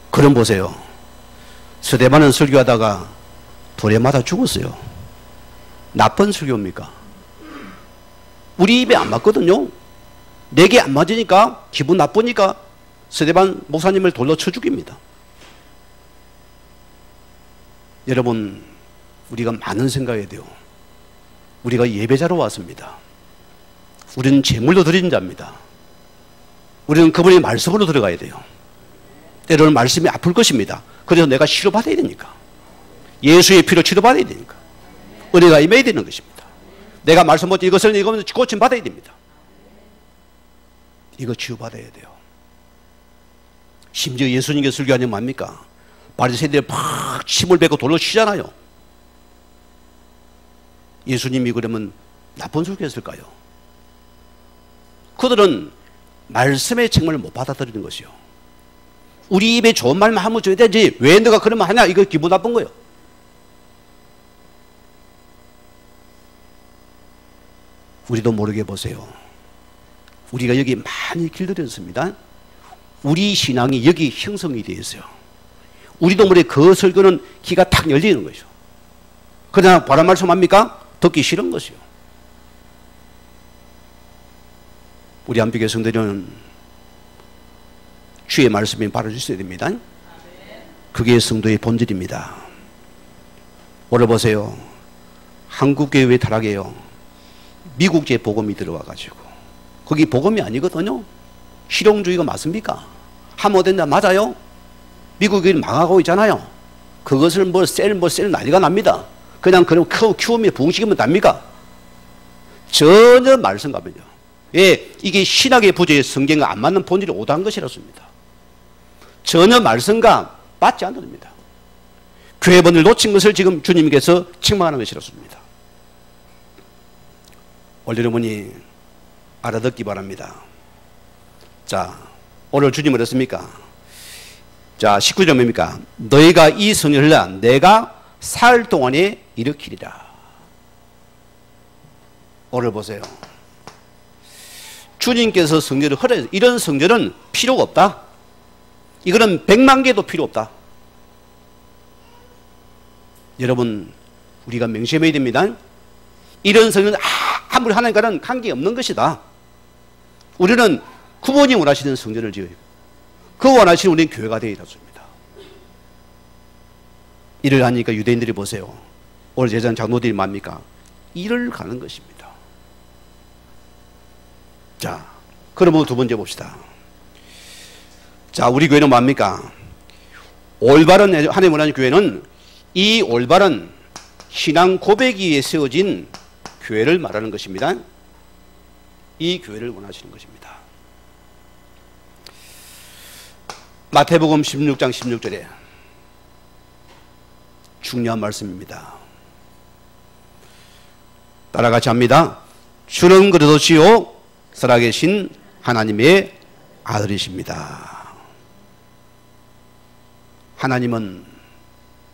[SPEAKER 1] 그럼 보세요. 스데반은 설교하다가 돌에 맞아 죽었어요. 나쁜 설교입니까? 우리 입에 안 맞거든요. 내게 안 맞으니까 기분 나쁘니까 스데반 목사님을 돌로 쳐 죽입니다. 여러분, 우리가 많은 생각해야 돼요. 우리가 예배자로 왔습니다. 우리는 제물로 드리는 자입니다. 우리는 그분의 말씀으로 들어가야 돼요. 때로는 말씀이 아플 것입니다. 그래서 내가 치료받아야 되니까. 예수의 피로 치료받아야 되니까. 은혜가 임해야 되는 것입니다. 내가 말씀 못 이것을 읽으면서 고침 받아야 됩니다. 이거 치유받아야 돼요. 심지어 예수님께 설교하면 뭡니까? 바리새인들이 팍 침을 뱉고 돌로 치잖아요. 예수님이 그러면 나쁜 설교했을까요? 그들은 말씀의 책망을 못 받아들이는 것이요. 우리 입에 좋은 말만 하면 줘야 되지 왜 너가 그런 말 하냐, 이거 기분 나쁜 거예요. 우리도 모르게 보세요. 우리가 여기 많이 길들였습니다. 우리 신앙이 여기 형성이 되어 있어요. 우리도 모르게 그 설교는 귀가 탁 열리는 거죠. 그러나 바란 말씀 합니까? 듣기 싫은 것이요. 우리 안비교 성도들은 주의 말씀이 바로 있어야 됩니다. 그게 성도의 본질입니다. 오늘 보세요. 한국교회 왜 타락해요? 미국제 복음이 들어와가지고 거기 복음이 아니거든요. 실용주의가 맞습니까? 하면 된다 맞아요? 미국이 망하고 있잖아요. 그것을 셀 난리가 납니다. 그냥 그럼 키우면 붕식이면 답니까? 전혀 말씀과는요. 예, 이게 신학의 부재의 성경과 안 맞는 본질이 오다한 것이라습니다. 전혀 말씀과 맞지 않습니다. 교회 본을 놓친 것을 지금 주님께서 책망하는 것이라습니다. 오늘 여러분이 알아듣기 바랍니다. 자, 오늘 주님은 어떻습니까? 자, 19절 뭡니까? 너희가 이 성령을 내가 사흘 동안에 일으키리라. 오늘 보세요. 주님께서 성전을 허락해서 이런 성전은 필요가 없다. 이거는 100만 개도 필요 없다. 여러분, 우리가 명심해야 됩니다. 이런 성전은 아무리 하나님과는 관계없는 것이다. 우리는 부모님 원하시는 성전을 지어요. 그 원하시는 우리는 교회가 되어야 됩니다. 일을 하니까 유대인들이 보세요. 오늘 제자는 장로들이 뭡니까? 일을 가는 것입니다. 자, 그러면 두 번째 봅시다. 자, 우리 교회는 뭡니까? 올바른 하나님 원하는 교회는 이 올바른 신앙 고백이 위해 세워진 교회를 말하는 것입니다. 이 교회를 원하시는 것입니다. 마태복음 16장 16절에 중요한 말씀입니다. 따라같이 합니다. 주는 그래도 주요 살아계신 하나님의 아들이십니다. 하나님은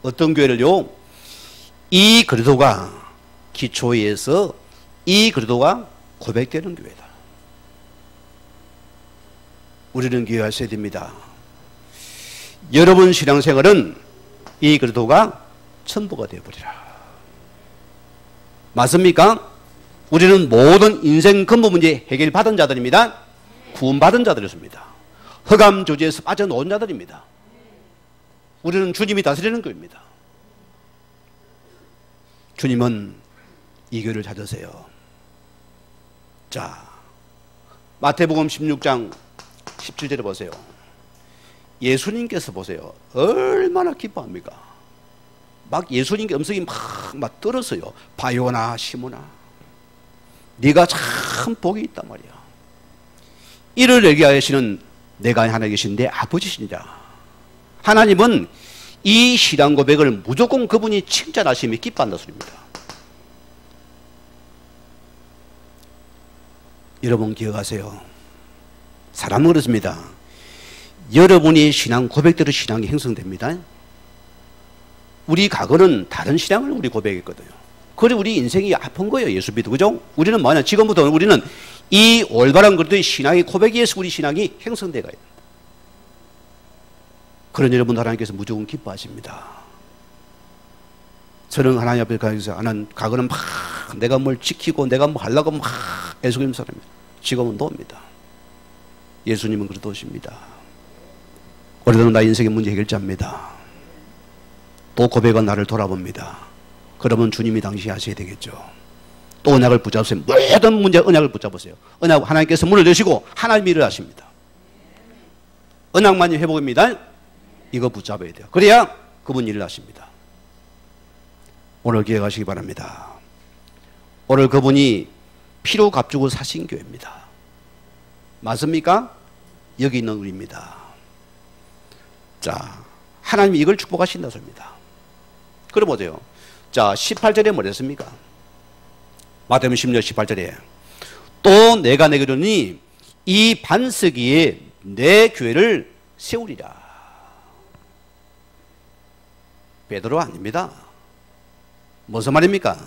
[SPEAKER 1] 어떤 교회를요? 이 그리스도가 기초에서 이 그리스도가 고백되는 교회다. 우리는 기억하셔야 됩니다. 여러분 신앙생활은 이 그리스도가 전부가 되어버리라. 맞습니까? 우리는 모든 인생 근본 문제 해결받은 자들입니다. 구원받은 자들이었습니다. 흑암 조지에서 빠져나온 자들입니다. 우리는 주님이 다스리는 교회입니다. 주님은 이 교회를 찾으세요. 자, 마태복음 16장 17절에 보세요. 예수님께서 보세요. 얼마나 기뻐합니까? 막 예수님께 음성이 막 떨었어요. 바요나 시모나, 네가 참 복이 있단 말이야. 이를 얘기하시는 내가 하나 계신 내 아버지시니라. 하나님은 이 신앙 고백을 무조건 그분이 칭찬하시며 기뻐한다 소리입니다. 여러분 기억하세요. 사람은 그렇습니다. 여러분이 신앙 고백대로 신앙이 형성됩니다. 우리 과거는 다른 신앙을 우리 고백했거든요. 그래 우리 인생이 아픈 거예요. 예수 믿고, 그죠? 우리는 뭐냐? 지금부터 우리는 이 올바른 그리스도의 신앙의 고백에 의해서 우리 신앙이 형성돼 가요. 그런 여러분 하나님께서 무조건 기뻐하십니다. 저는 하나님 앞에 가서 하는 과거는 막 내가 뭘 지키고 내가 뭐 하려고 막 애쓰는 사람입니다. 지금은 도입니다. 예수님은 그리스도십니다. 오래도는 나 인생의 문제 해결자입니다. 또 고백은 나를 돌아봅니다. 그러면 주님이 당시 하셔야 되겠죠. 또 언약을 붙잡으세요. 모든 문제 언약을 붙잡으세요. 언약 하나님께서 문을 여시고 하나님이 일을 하십니다. 언약만이 회복입니다. 이거 붙잡아야 돼요. 그래야 그분 일을 하십니다. 오늘 기억하시기 바랍니다. 오늘 그분이 피로 값주고 사신 교회입니다. 맞습니까? 여기 있는 우리입니다. 자, 하나님이 이걸 축복하신다 소리입니다. 그럼 보세요. 자, 18절에 뭐랬습니까? 마태복음 10장 18절에 또 내가 내게 이르노니 이 반석 위에 내 교회를 세우리라. 베드로 아닙니다. 무슨 말입니까?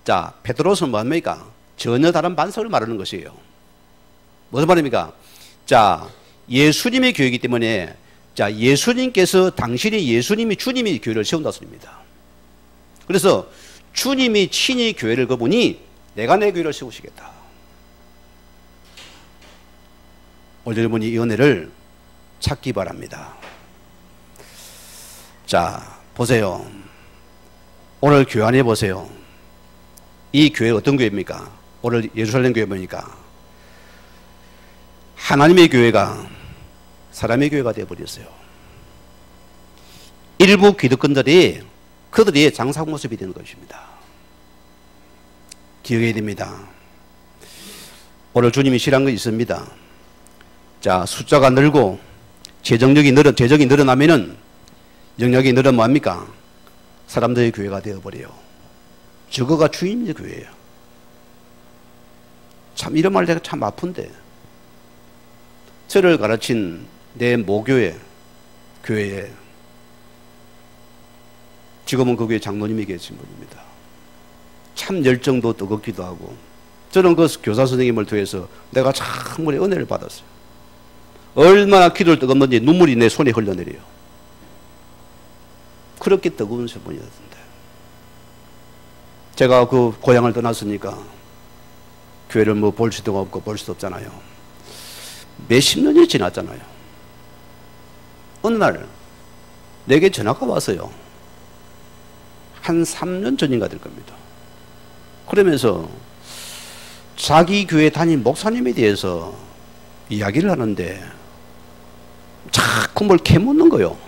[SPEAKER 1] 자, 베드로는 뭐합니까? 전혀 다른 반석을 말하는 것이에요. 무슨 말입니까? 자, 예수님의 교회이기 때문에 자, 예수님께서 당신이 예수님이 주님이 교회를 세운다 소리입니다. 그래서 주님이 친히 교회를 거보니 내가 내 교회를 세우시겠다. 오늘 여러분이 이 은혜를 찾기 바랍니다. 자, 보세요. 오늘 교회 안에 보세요. 이 교회 어떤 교회입니까? 오늘 예루살렘 교회 보니까 하나님의 교회가 사람의 교회가 되어버렸어요. 일부 기득권들이 그들이 장사한 모습이 되는 것입니다. 기억해야 됩니다. 오늘 주님이 싫어한 거 있습니다. 자, 숫자가 늘고 재정이 늘어나면은 영역이 늘어나면 뭐합니까? 사람들의 교회가 되어버려요. 저거가 주인의 교회예요. 참 이런 말 내가 참 아픈데 저를 가르친 내 모교회 교회에 지금은 그 교회 장로님이 계신 분입니다. 참 열정도 뜨겁기도 하고 저는 그 교사 선생님을 통해서 내가 참으로 은혜를 받았어요. 얼마나 기도를 뜨겁는지 눈물이 내 손에 흘러내려요. 그렇게 뜨거운 분이었는데 제가 그 고향을 떠났으니까 교회를 뭐 볼 수도 없고 볼 수도 없잖아요. 몇십 년이 지났잖아요. 어느 날 내게 전화가 왔어요. 한 3년 전인가 될 겁니다. 그러면서 자기 교회 담임 목사님에 대해서 이야기를 하는데 자꾸 뭘 캐묻는 거요.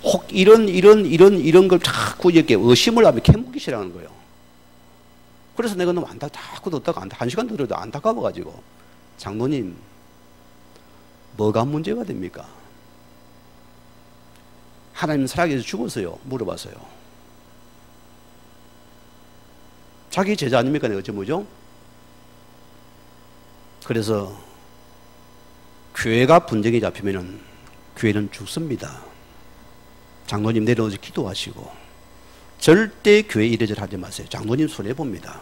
[SPEAKER 1] 혹 이런 걸 자꾸 이렇게 의심을 하면 캐묻기 시작하는 거예요. 그래서 내가 너무 자꾸 듣다가 한 시간 들어도 안타까워가지고 장로님 뭐가 문제가 됩니까? 하나님 살아계셔서 죽었어요. 물어봤어요. 자기 제자 아닙니까? 내가 어째 뭐죠? 그래서 교회가 분쟁이 잡히면은 교회는 죽습니다. 장로님 내려오셔서 기도하시고 절대 교회 이래저래 하지 마세요. 장로님 손해봅니다.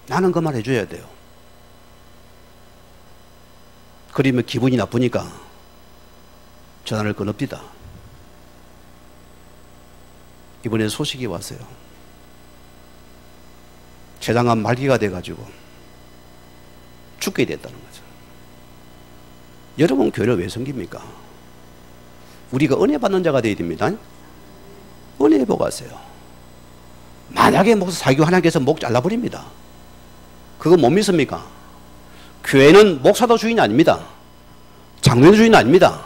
[SPEAKER 1] 나는 그 말 해줘야 돼요. 그러면 기분이 나쁘니까 전화를 끊읍니다. 이번에 소식이 왔어요. 췌장암 말기가 돼가지고 죽게 됐다는 거죠. 여러분 교회를 왜 섬깁니까? 우리가 은혜 받는 자가 되어야 됩니다. 은혜 회복하세요. 만약에 목사 사교 하나님께서 목 잘라버립니다. 그거 못 믿습니까? 교회는 목사도 주인이 아닙니다. 장로도 주인이 아닙니다.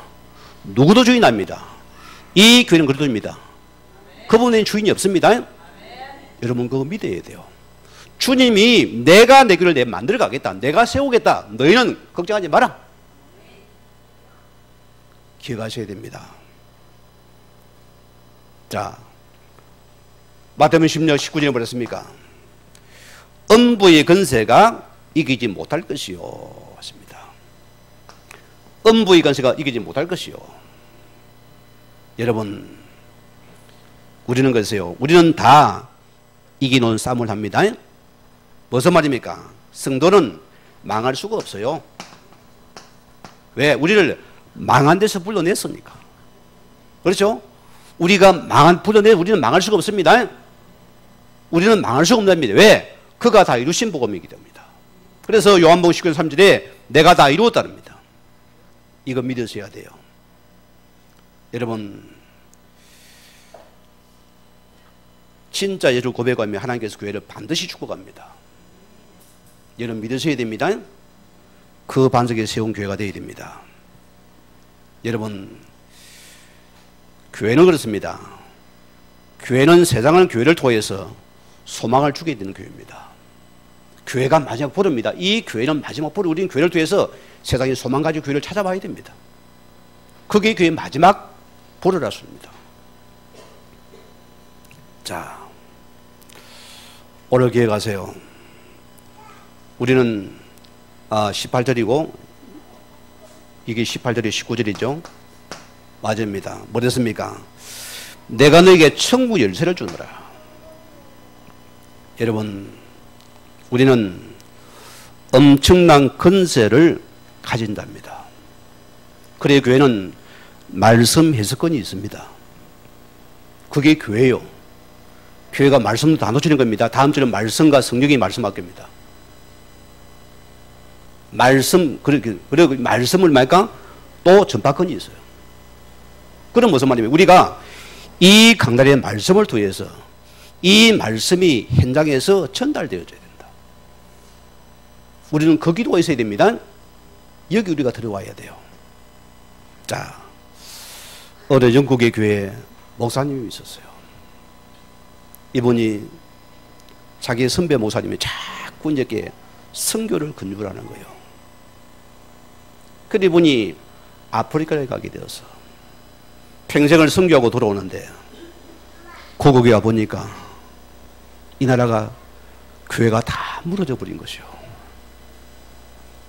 [SPEAKER 1] 누구도 주인 아닙니다. 이 교회는 그리스도입니다. 그분은 주인이 없습니다. 여러분 그거 믿어야 돼요. 주님이 내가 내 교회를 내가 만들어 가겠다. 내가 세우겠다. 너희는 걱정하지 마라. 기억하셔야 됩니다. 자, 마태복음 10장 19절에 뭐랬습니까? 음부의 권세가 이기지 못할 것이요 하십니다. 음부의 권세가 이기지 못할 것이요. 여러분 우리는 그러세요. 우리는 다 이기는 싸움을 합니다. 무슨 말입니까? 성도는 망할 수가 없어요. 왜? 우리를 망한 데서 불러냈으니까. 그렇죠? 우리는 망할 수가 없습니다. 우리는 망할 수가 없답니다. 왜? 그가 다 이루신 복음이기 때문이다. 그래서 요한복음 19장 3절에 내가 다 이루었다랍니다. 이거 믿으셔야 돼요. 여러분 진짜 예수 고백하면 하나님께서 교회를 반드시 축복합니다. 여러분 믿으셔야 됩니다. 그 반석에 세운 교회가 되어야 됩니다. 여러분 교회는 그렇습니다. 교회는 세상은 교회를 통해서 소망을 주게 되는 교회입니다. 교회가 마지막 보루입니다. 이 교회는 마지막 보루. 우리는 교회를 통해서 세상에 소망 가지고 교회를 찾아봐야 됩니다. 그게 교회의 마지막 보루라습니다. 자, 오늘 교회 가세요. 우리는 18절이고 이게 18절이 19절이죠. 맞습니다. 뭐 됐습니까? 내가 너에게 천국 열쇠를 주노라. 여러분, 우리는 엄청난 권세를 가진답니다. 그래 교회는 말씀 해석권이 있습니다. 그게 교회요. 교회가 말씀도 다 놓치는 겁니다. 다음 주는 말씀과 성령이 말씀할 겁니다. 그리고 말씀을 말까? 또 전파권이 있어요. 그럼 무슨 말이냐면 우리가 이 강단의 말씀을 통해서 이 말씀이 현장에서 전달되어져야 된다. 우리는 그 기도가 있어야 됩니다. 여기 우리가 들어와야 돼요. 자, 어느 영국의 교회에 목사님이 있었어요. 이분이 자기 선배 목사님이 자꾸 이제 선교를 권유하는 거예요. 그런데 이분이 아프리카에 가게 되어서 평생을 선교하고 돌아오는데 고국에 와 보니까 이 나라가 교회가 다 무너져 버린 것이요.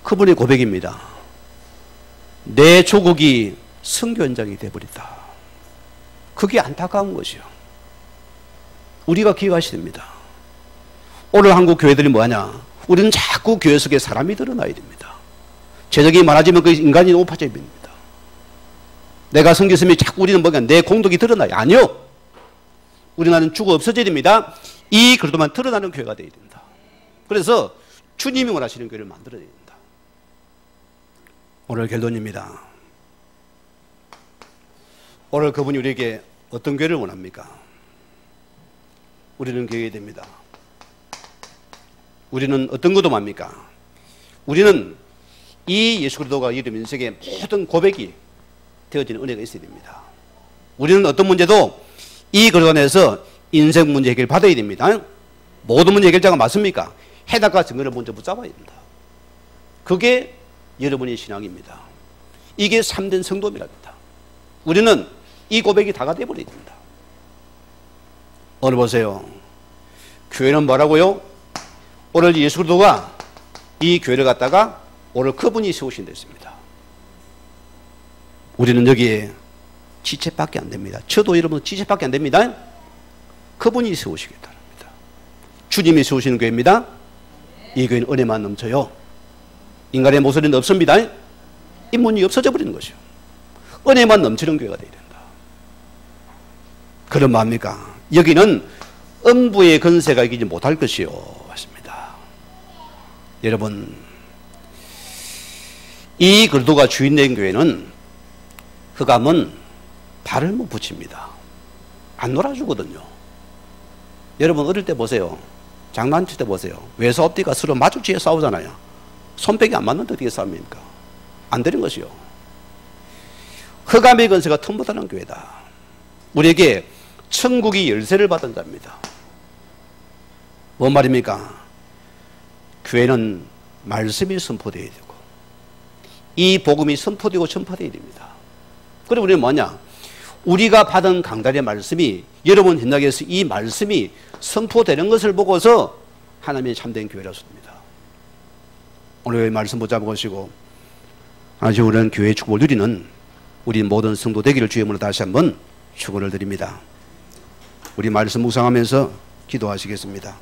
[SPEAKER 1] 그분의 고백입니다. 내 조국이 선교 현장이 되어버렸다. 그게 안타까운 것이요. 우리가 기억하셔야 됩니다. 오늘 한국 교회들이 뭐하냐? 우리는 자꾸 교회 속에 사람이 드러나야 됩니다. 제적이 많아지면 그 인간이 높아져야 됩니다. 내가 섬겼으면 자꾸 우리는 뭐가 내 공덕이 드러나요? 아니요. 우리나라는 죽어 없어져야 됩니다. 이 그릇만 드러나는 교회가 되어야 된다. 그래서 주님이 원하시는 교회를 만들어야 된다. 오늘 결론입니다. 오늘 그분이 우리에게 어떤 교회를 원합니까? 우리는 교회가 됩니다. 우리는 어떤 것도 맙니까? 우리는 이 예수 그리스도가 이름 인생의 모든 고백이 되어지는 은혜가 있어야 됩니다. 우리는 어떤 문제도 이 그릇 안에서 인생 문제 해결 받아야 됩니다. 모든 문제 해결자가 맞습니까? 해답과 증거를 먼저 붙잡아야 됩니다. 그게 여러분의 신앙입니다. 이게 참된 성도입니다. 우리는 이 고백이 다가 되어버려야 됩니다. 오늘 보세요. 교회는 뭐라고요? 오늘 예수 그리스도가 이 교회를 갖다가 오늘 그분이 세우신 데 있습니다. 우리는 여기에 지체밖에 안 됩니다. 저도 여러분 지체밖에 안 됩니다. 그분이 세우시겠다랍니다. 주님이 세우시는 교회입니다. 이 교회는 은혜만 넘쳐요. 인간의 모서리는 없습니다. 인문이 없어져 버리는 것이요. 은혜만 넘치는 교회가 되어야 된다. 그럼 뭡니까? 여기는 음부의 권세가 이기지 못할 것이요. 맞습니다. 여러분, 이 그리스도가 주인된 교회는 흑암은 발을 못 붙입니다. 안 놀아주거든요. 여러분 어릴 때 보세요. 장난칠 때 보세요. 외사 업디가 서로 마주치에 싸우잖아요. 손뼉이 안 맞는데 어떻게 싸웁니까? 안 되는 것이요. 흑암의 권세가 틈보다는 교회다. 우리에게 천국이 열쇠를 받은 자입니다. 뭔 말입니까? 교회는 말씀이 선포되어야 되고 이 복음이 선포되고 전파되어야 됩니다. 그리고 우리는 뭐냐? 우리가 받은 강단의 말씀이 여러분 현장에서 이 말씀이 선포되는 것을 보고서 하나님의 참된 교회라습니다. 오늘 말씀 붙잡으시고 아주 우리는 교회의 축복을 누리는 우리 모든 성도 되기를 주의 이름으로 다시 한번 축원을 드립니다. 우리 말씀 묵상하면서 기도하시겠습니다.